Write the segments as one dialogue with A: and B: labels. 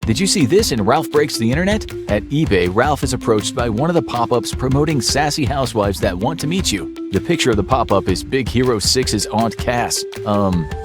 A: Did you see this in Ralph Breaks the Internet? At eBay, Ralph is approached by one of the pop-ups promoting sassy housewives that want to meet you. The picture of the pop-up is Big Hero 6's Aunt Cass.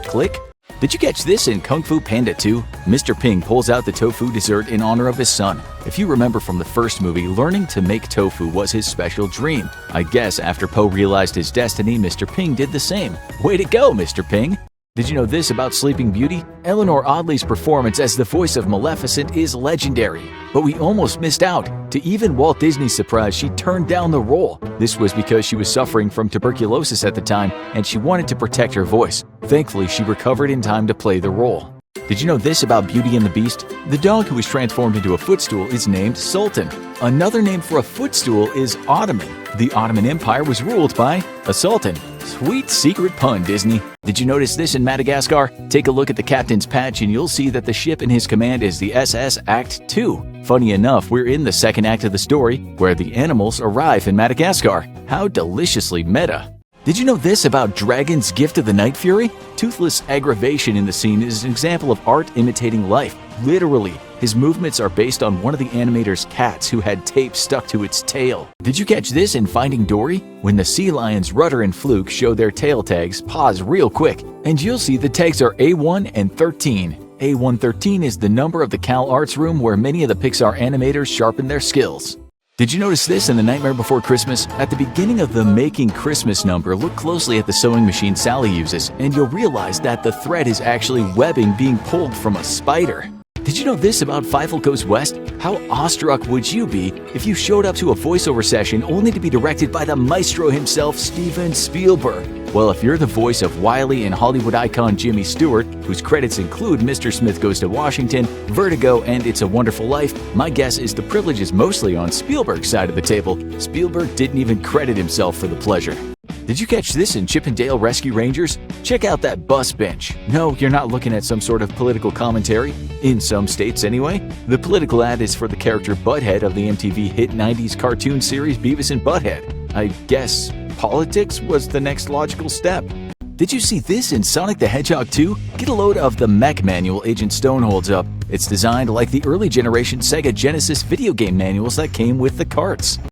A: Click? Did you catch this in Kung Fu Panda 2? Mr. Ping pulls out the tofu dessert in honor of his son. If you remember from the first movie, learning to make tofu was his special dream. I guess after Po realized his destiny, Mr. Ping did the same. Way to go, Mr. Ping! Did you know this about Sleeping Beauty? Eleanor Audley's performance as the voice of Maleficent is legendary. But we almost missed out. To even Walt Disney's surprise, she turned down the role. This was because she was suffering from tuberculosis at the time and she wanted to protect her voice. Thankfully, she recovered in time to play the role. Did you know this about Beauty and the Beast? The dog who was transformed into a footstool is named Sultan. Another name for a footstool is Ottoman. The Ottoman Empire was ruled by a sultan. Sweet secret pun, Disney. Did you notice this in Madagascar? Take a look at the captain's patch and you'll see that the ship in his command is the SS Act II. Funny enough, we're in the second act of the story, where the animals arrive in Madagascar. How deliciously meta. Did you know this about Dragon's Gift of the Night Fury? Toothless aggravation in the scene is an example of art imitating life. Literally, his movements are based on one of the animator's cats who had tape stuck to its tail. Did you catch this in Finding Dory? When the sea lions Rudder and Fluke show their tail tags, pause real quick, and you'll see the tags are A1 and 13. A113 is the number of the Cal Arts Room where many of the Pixar animators sharpen their skills. Did you notice this in The Nightmare Before Christmas? At the beginning of the Making Christmas number, look closely at the sewing machine Sally uses, and you'll realize that the thread is actually webbing being pulled from a spider. Did you know this about Fievel Goes West? How awestruck would you be if you showed up to a voiceover session only to be directed by the maestro himself, Steven Spielberg? Well, if you're the voice of Wile E. and Hollywood icon Jimmy Stewart, whose credits include Mr. Smith Goes to Washington, Vertigo, and It's a Wonderful Life, my guess is the privilege is mostly on Spielberg's side of the table. Spielberg didn't even credit himself for the pleasure. Did you catch this in Chip 'n Dale Rescue Rangers? Check out that bus bench. No, you're not looking at some sort of political commentary. In some states, anyway. The political ad is for the character Butthead of the MTV hit 90s cartoon series Beavis and Butthead. I guess politics was the next logical step. Did you see this in Sonic the Hedgehog 2? Get a load of the mech manual Agent Stone holds up. It's designed like the early generation Sega Genesis video game manuals that came with the carts.